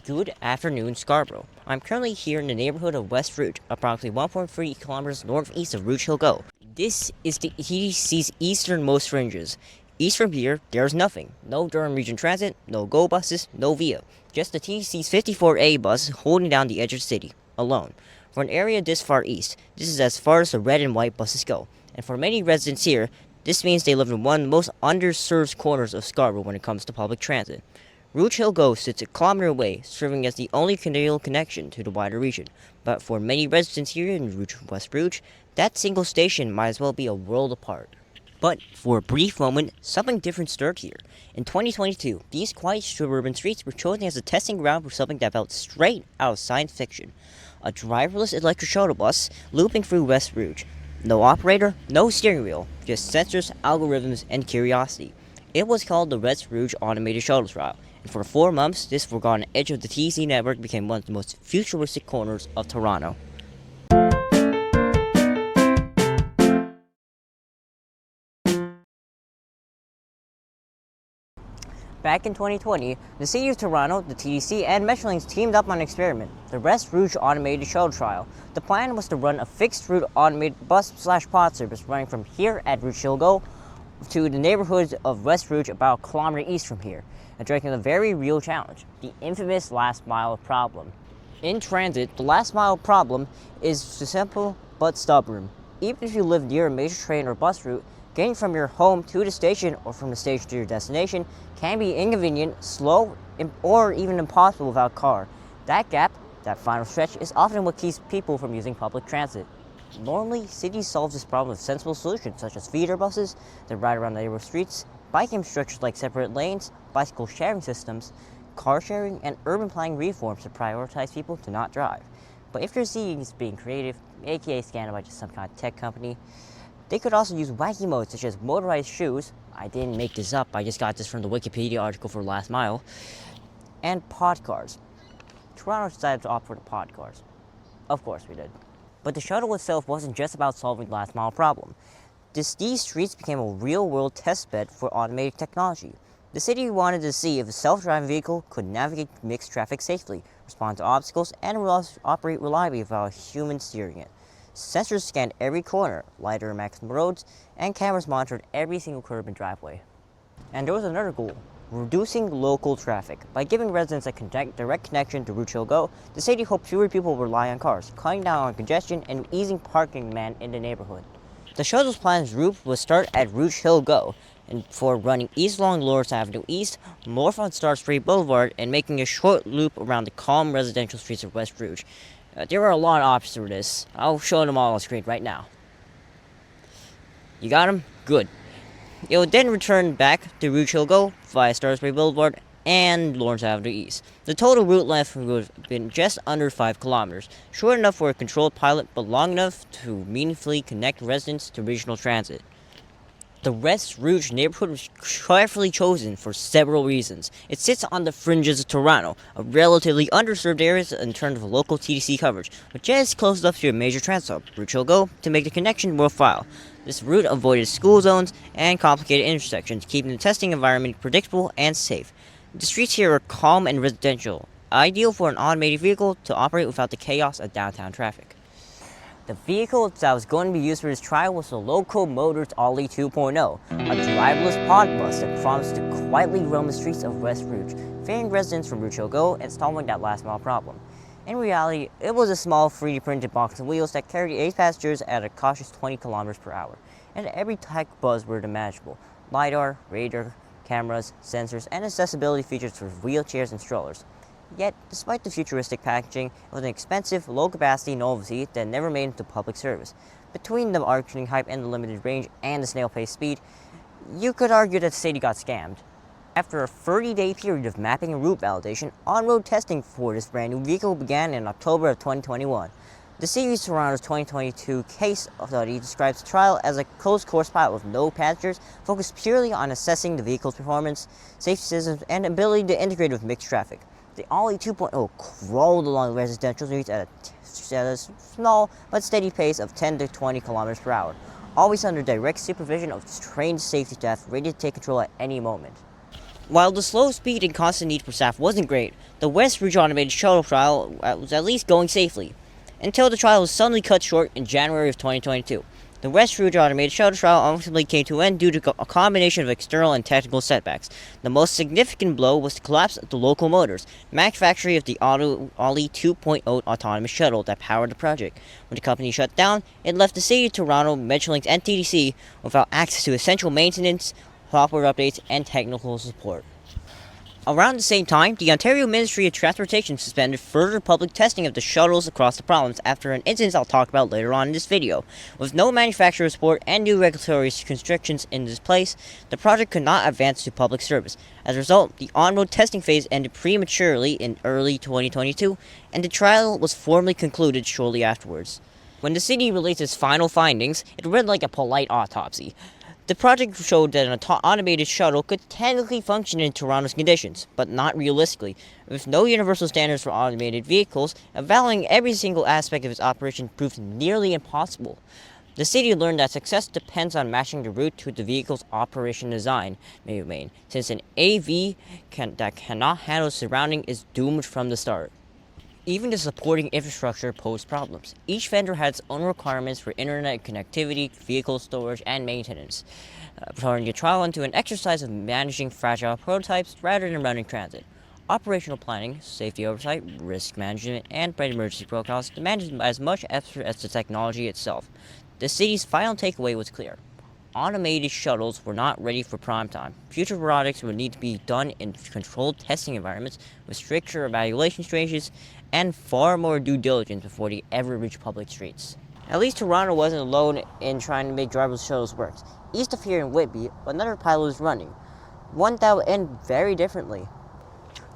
Good afternoon, Scarborough. I'm currently here in the neighborhood of West Rouge, approximately 1.3 kilometers northeast of Rouge Hill Go. This is the TTC's easternmost fringes. East from here, there's nothing. No Durham Region Transit, no GO buses, no VIA. Just the TTC's 54A bus holding down the edge of the city, alone. For an area this far east, this is as far as the red and white buses go. And for many residents here, this means they live in one of the most underserved corners of Scarborough when it comes to public transit. Rouge Hill Go sits a kilometer away, serving as the only rail connection to the wider region. But for many residents here in Rouge, West Rouge, that single station might as well be a world apart. But for a brief moment, something different stirred here. In 2022, these quiet suburban streets were chosen as a testing ground for something that felt straight out of science fiction. A driverless electric shuttle bus looping through West Rouge. No operator, no steering wheel, just sensors, algorithms, and curiosity. It was called the West Rouge Automated Shuttle Trial, and for 4 months, this forgotten edge of the TTC network became one of the most futuristic corners of Toronto. Back in 2020, the City of Toronto, the TTC, and Metrolinx teamed up on an experiment, the West Rouge Automated Shuttle Trial. The plan was to run a fixed-route automated bus/pod service running from here at Rouge Hill Go to the neighborhoods of West Rouge about a kilometer east from here, addressing a very real challenge, the infamous last-mile problem. In transit, the last-mile problem is simple but stubborn. Even if you live near a major train or bus route, getting from your home to the station or from the station to your destination can be inconvenient, slow, or even impossible without a car. That gap, that final stretch, is often what keeps people from using public transit. Normally, cities solve this problem with sensible solutions such as feeder buses that ride around the neighborhood streets, bike infrastructures like separate lanes, bicycle sharing systems, car sharing, and urban planning reforms to prioritize people to not drive. But if your city is being creative, aka scanned by just some kind of tech company, they could also use wacky modes such as motorized shoes, I didn't make this up, I just got this from the Wikipedia article for Last Mile, and pod cars. Toronto decided to opt for the pod cars. Of course we did. But the shuttle itself wasn't just about solving the last mile problem. These streets became a real-world testbed for automated technology. The city wanted to see if a self-driving vehicle could navigate mixed traffic safely, respond to obstacles, and operate reliably without a human steering it. Sensors scanned every corner, lighter maximum roads, and cameras monitored every single curb and driveway. And there was another goal, reducing local traffic. By giving residents a direct connection to Rouge Hill Go, the city hoped fewer people would rely on cars, cutting down on congestion and easing parking demand in the neighborhood. The shuttle's planned route would start at Rouge Hill Go, and for running east along Lawrence Avenue East, north on Star Street Boulevard, and making a short loop around the calm residential streets of West Rouge. There are a lot of options for this. I'll show them all on screen right now. You got them? Good. It would then return back to Rouge Hill Go via Star Street Boulevard and Lawrence Avenue East. The total route length would have been just under 5 kilometers, short enough for a controlled pilot, but long enough to meaningfully connect residents to regional transit. The West Rouge neighborhood was carefully chosen for several reasons. It sits on the fringes of Toronto, a relatively underserved area in terms of local TTC coverage, but just close enough to a major transit hub, Rouge Hill Go, to make the connection worthwhile. This route avoided school zones and complicated intersections, keeping the testing environment predictable and safe. The streets here are calm and residential, ideal for an automated vehicle to operate without the chaos of downtown traffic. The vehicle that was going to be used for this trial was the Loco Motors Ollie 2.0, a driverless pod bus that promised to quietly roam the streets of West Rouge, ferrying residents from Rouge Hill Go and solving that last mile problem. In reality, it was a small 3D printed box of wheels that carried 8 passengers at a cautious 20 kilometers per hour, and every tech buzzword imaginable: LiDAR, radar, cameras, sensors, and accessibility features for wheelchairs and strollers. Yet, despite the futuristic packaging, it was an expensive, low-capacity novelty that never made it to public service. Between the marketing hype and the limited range and the snail-paced speed, you could argue that the city got scammed. After a 30-day period of mapping and route validation, on-road testing for this brand new vehicle began in October of 2021. The City of Toronto's 2022 case study describes the trial as a closed-course pilot with no passengers, focused purely on assessing the vehicle's performance, safety systems, and ability to integrate with mixed traffic. The Ollie 2.0 crawled along residential streets at a small but steady pace of 10 to 20 kilometers per hour, always under direct supervision of trained safety staff ready to take control at any moment. While the slow speed and constant need for staff wasn't great, the West Rouge automated shuttle trial was at least going safely, until the trial was suddenly cut short in January of 2022. The West Rouge automated shuttle trial ultimately came to an end due to a combination of external and technical setbacks. The most significant blow was the collapse of the local motors, manufacturing of the Ollie 2.0 autonomous shuttle that powered the project. When the company shut down, it left the city of Toronto, Metrolinx, and TTC without access to essential maintenance, software updates, and technical support. Around the same time, the Ontario Ministry of Transportation suspended further public testing of the shuttles across the province after an incident I'll talk about later on in this video. With no manufacturer support and new regulatory constrictions in this place, the project could not advance to public service. As a result, the on-road testing phase ended prematurely in early 2022, and the trial was formally concluded shortly afterwards. When the city released its final findings, it read like a polite autopsy. The project showed that an automated shuttle could technically function in Toronto's conditions, but not realistically. With no universal standards for automated vehicles, evaluating every single aspect of its operation proved nearly impossible. The city learned that success depends on matching the route to the vehicle's operation design may remain, since an AV that cannot handle surrounding is doomed from the start. Even the supporting infrastructure posed problems. Each vendor had its own requirements for internet connectivity, vehicle storage, and maintenance, turning the trial into an exercise of managing fragile prototypes rather than running transit. Operational planning, safety oversight, risk management, and emergency protocols demanded as much effort as the technology itself. The city's final takeaway was clear. Automated shuttles were not ready for prime time. Future products would need to be done in controlled testing environments with stricter evaluation stages and far more due diligence before they ever reach public streets. At least Toronto wasn't alone in trying to make driverless shuttles work. East of here in Whitby, another pilot is running, one that will end very differently.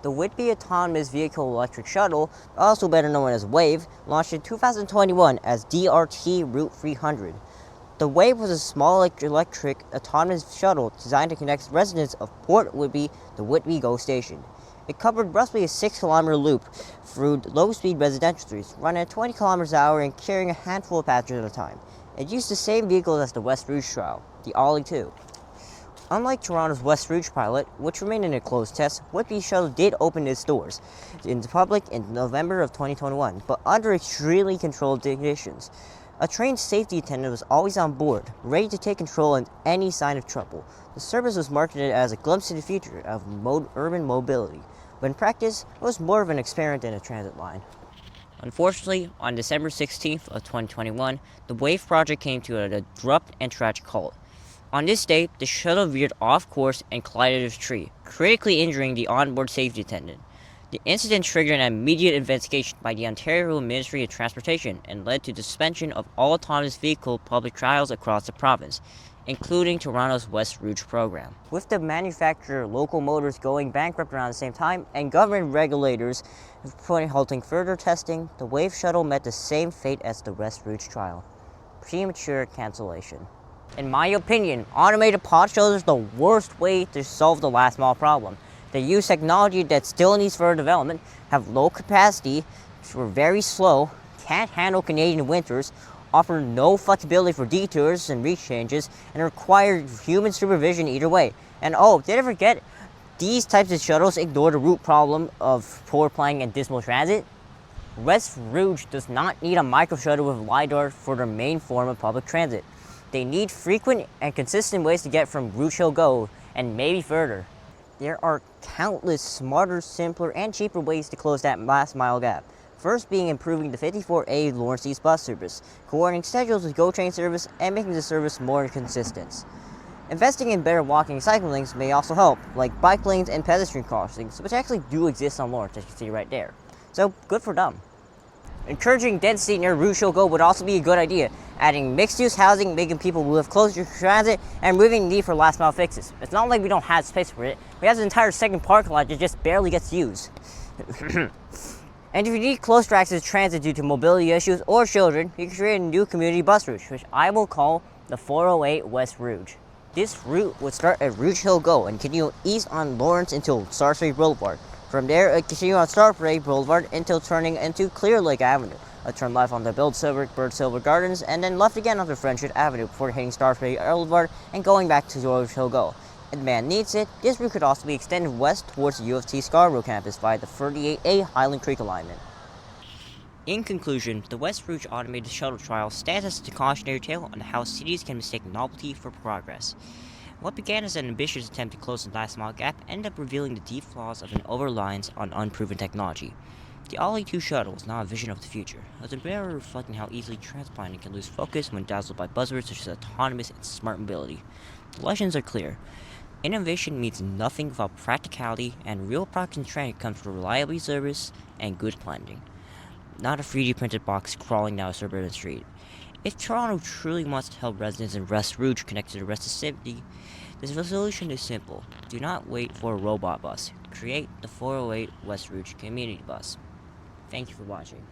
The Whitby Autonomous Vehicle Electric Shuttle, also better known as WAVE, launched in 2021 as DRT Route 300. The WAVE was a small electric autonomous shuttle designed to connect residents of Port Whitby to Whitby GO Station. It covered roughly a 6-kilometer loop through low-speed residential streets, running at 20 kilometers an hour and carrying a handful of passengers at a time. It used the same vehicle as the West Rouge trial, the Ollie 2. Unlike Toronto's West Rouge pilot, which remained in a closed test, Whitby shuttle did open its doors in the public in November of 2021, but under extremely controlled conditions. A trained safety attendant was always on board, ready to take control in any sign of trouble. The service was marketed as a glimpse into the future of urban mobility, but in practice, it was more of an experiment than a transit line. Unfortunately, on December 16th of 2021, the WAVE project came to an abrupt and tragic halt. On this day, the shuttle veered off course and collided with a tree, critically injuring the onboard safety attendant. The incident triggered an immediate investigation by the Ontario Ministry of Transportation and led to the suspension of all autonomous vehicle public trials across the province, including Toronto's West Rouge program. With the manufacturer Local Motors going bankrupt around the same time and government regulators halting further testing, the WAVE shuttle met the same fate as the West Rouge trial: premature cancellation. In my opinion, automated pod shuttles is the worst way to solve the last mile problem. They use technology that still needs further development, have low capacity, are very slow, can't handle Canadian winters, offer no flexibility for detours and reach changes, and require human supervision either way. And did I forget? These types of shuttles ignore the root problem of poor planning and dismal transit. West Rouge does not need a micro shuttle with LiDAR for their main form of public transit. They need frequent and consistent ways to get from Rouge Hill GO and maybe further. There are countless smarter, simpler, and cheaper ways to close that last mile gap. First being improving the 54A Lawrence East bus service, coordinating schedules with GO Train service, and making the service more consistent. Investing in better walking and cycling lanes may also help, like bike lanes and pedestrian crossings, which actually do exist on Lawrence, as you can see right there. So, good for them. Encouraging density near Rouge Hill GO would also be a good idea, adding mixed-use housing, making people live closer to transit, and removing the need for last-mile fixes. It's not like we don't have space for it. We have an entire second parking lot that just barely gets used. And if you need closer access to transit due to mobility issues or children, you can create a new community bus route, which I will call the 408 West Rouge. This route would start at Rouge Hill GO and continue east on Lawrence until Star Street Boulevard. From there, it continues on Star Parade Boulevard until turning into Clear Lake Avenue. A turn left on the Bird Silver Gardens, and then left again onto Friendship Avenue before hitting Star Parade Boulevard and going back to Rouge Hill GO. and demand needs it, this route could also be extended west towards the U of T Scarborough campus via the 38A Highland Creek alignment. In conclusion, the West Rouge automated shuttle trial stands as a cautionary tale on how cities can mistake novelty for progress. What began as an ambitious attempt to close the last mile gap ended up revealing the deep flaws of an over-reliance on unproven technology. The Ollie 2 shuttle is not a vision of the future, as a mirror reflecting how easily transplanting can lose focus when dazzled by buzzwords such as autonomous and smart mobility. The lessons are clear. Innovation means nothing without practicality, and real progress in transit comes from reliable service and good planning, not a 3D printed box crawling down a suburban street. If Toronto truly wants to help residents in West Rouge connect to the rest of the city, the solution is simple. Do not wait for a robot bus. Create the 408 West Rouge Community Bus. Thank you for watching.